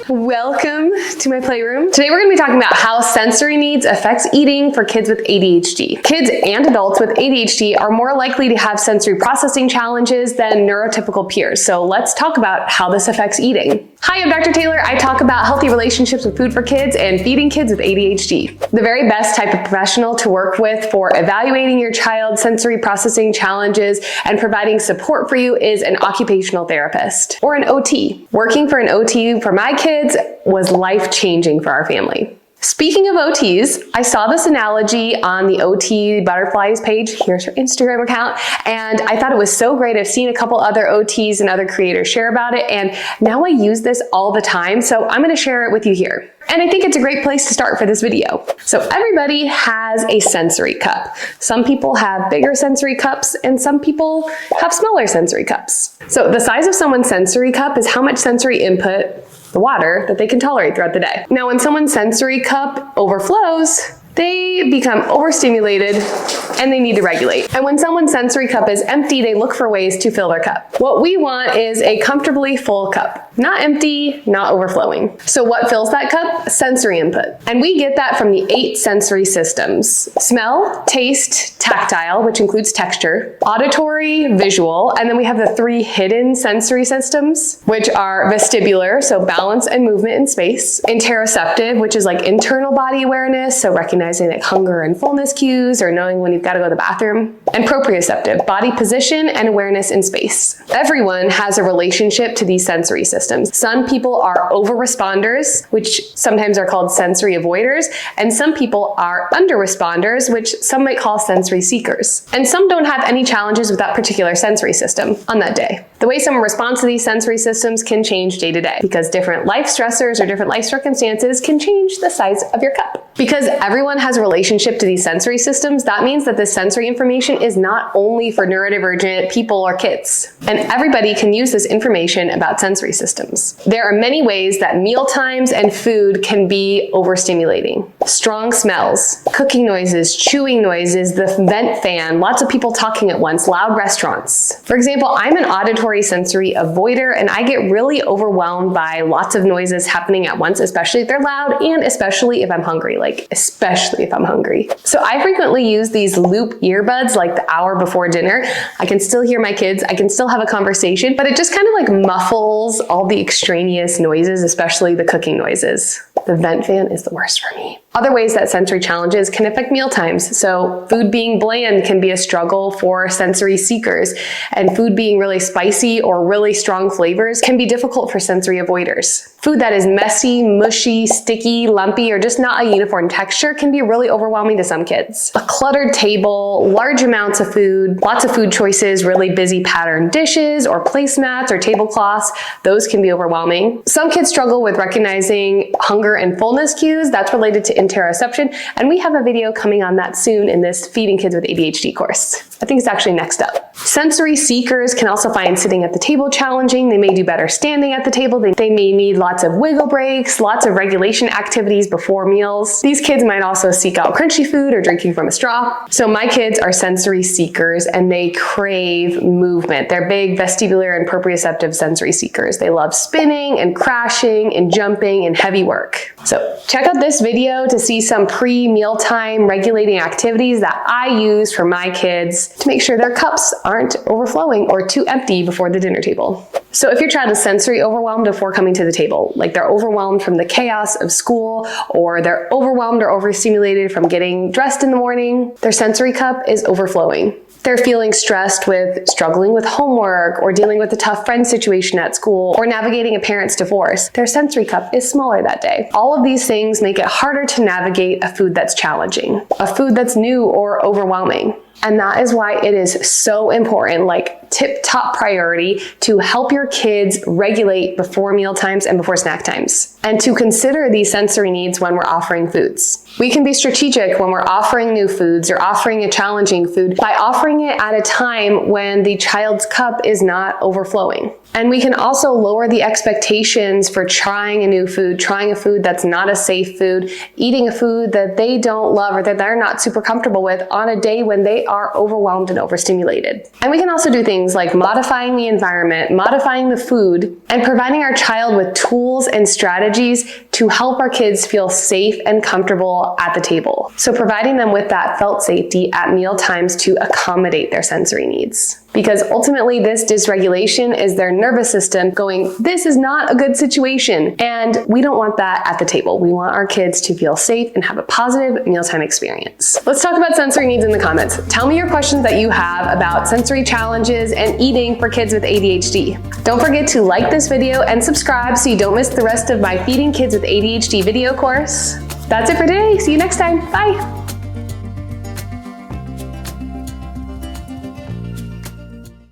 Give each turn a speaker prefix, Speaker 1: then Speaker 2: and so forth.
Speaker 1: Welcome to my playroom. Today we're going to be talking about how sensory needs affects eating for kids with ADHD. Kids and adults with ADHD are more likely to have sensory processing challenges than neurotypical peers. So let's talk about how this affects eating. Hi, I'm Dr. Taylor. I talk about healthy relationships with food for kids and feeding kids with ADHD. The very best type of professional to work with for evaluating your child's sensory processing challenges and providing support for you is an occupational therapist or an OT. Working for an OT for my kids was life-changing for our family. Speaking of OTs, I saw this analogy on the OT Butterflies page. Here's her Instagram account. And I thought it was so great. I've seen a couple other OTs and other creators share about it. And now I use this all the time. So I'm going to share it with you here. And I think it's a great place to start for this video. So everybody has a sensory cup. Some people have bigger sensory cups and some people have smaller sensory cups. So the size of someone's sensory cup is how much sensory input, the water, that they can tolerate throughout the day. Now, when someone's sensory cup overflows, they become overstimulated and they need to regulate. And when someone's sensory cup is empty, they look for ways to fill their cup. What we want is a comfortably full cup, not empty, not overflowing. So what fills that cup? Sensory input. And we get that from the 8 sensory systems: smell, taste, tactile, which includes texture, auditory, visual, and then we have the 3 hidden sensory systems, which are vestibular, so balance and movement in space, interoceptive, which is like internal body awareness, so recognizing like hunger and fullness cues or knowing when you've got to go to the bathroom, and proprioceptive, body position and awareness in space. Everyone has a relationship to these sensory systems. Some people are over responders, which sometimes are called sensory avoiders, and some people are under responders, which some might call sensory seekers. And some don't have any challenges with that particular sensory system on that day. The way someone responds to these sensory systems can change day to day because different life stressors or different life circumstances can change the size of your cup. Because everyone has a relationship to these sensory systems, that means that this sensory information is not only for neurodivergent people or kids. And everybody can use this information about sensory systems. There are many ways that meal times and food can be overstimulating. Strong smells, cooking noises, chewing noises, the vent fan, lots of people talking at once, loud restaurants. For example, I'm an auditory sensory avoider and I get really overwhelmed by lots of noises happening at once, especially if they're loud and especially if I'm hungry. Especially if I'm hungry. So I frequently use these loop earbuds like the hour before dinner. I can still hear my kids, I can still have a conversation, but it just kind of like muffles all the extraneous noises, especially the cooking noises. The vent fan is the worst for me. Other ways that sensory challenges can affect meal times. So food being bland can be a struggle for sensory seekers, and food being really spicy or really strong flavors can be difficult for sensory avoiders. Food that is messy, mushy, sticky, lumpy, or just not a uniform texture can be really overwhelming to some kids. A cluttered table, large amounts of food, lots of food choices, really busy patterned dishes or placemats or tablecloths, those can be overwhelming. Some kids struggle with recognizing hunger and fullness cues. That's related to interoception, and we have a video coming on that soon in this Feeding Kids with ADHD course. I think it's actually next up. Sensory seekers can also find sitting at the table challenging. They may do better standing at the table. They may need lots of wiggle breaks, lots of regulation activities before meals. These kids might also seek out crunchy food or drinking from a straw. So my kids are sensory seekers and they crave movement. They're big vestibular and proprioceptive sensory seekers. They love spinning and crashing and jumping and heavy work. So check out this video to see some pre-mealtime regulating activities that I use for my kids to make sure their cups aren't overflowing or too empty before the dinner table. So if your child is sensory overwhelmed before coming to the table, like they're overwhelmed from the chaos of school, or they're overwhelmed or overstimulated from getting dressed in the morning, their sensory cup is overflowing. They're feeling stressed with struggling with homework or dealing with a tough friend situation at school or navigating a parent's divorce. Their sensory cup is smaller that day. All of these things make it harder to navigate a food that's challenging, a food that's new or overwhelming. And that is why it is so important, like tip-top priority, to help your kids regulate before meal times and before snack times, and to consider these sensory needs when we're offering foods. We can be strategic when we're offering new foods or offering a challenging food by offering it at a time when the child's cup is not overflowing. And we can also lower the expectations for trying a new food, trying a food that's not a safe food, eating a food that they don't love or that they're not super comfortable with on a day when they are overwhelmed and overstimulated. And we can also do things things like modifying the environment, modifying the food, and providing our child with tools and strategies to help our kids feel safe and comfortable at the table. So providing them with that felt safety at meal times to accommodate their sensory needs. Because ultimately this dysregulation is their nervous system going, this is not a good situation. And we don't want that at the table. We want our kids to feel safe and have a positive mealtime experience. Let's talk about sensory needs in the comments. Tell me your questions that you have about sensory challenges and eating for kids with ADHD. Don't forget to like this video and subscribe so you don't miss the rest of my Feeding Kids with ADHD video course. That's it for today. See you next time. Bye.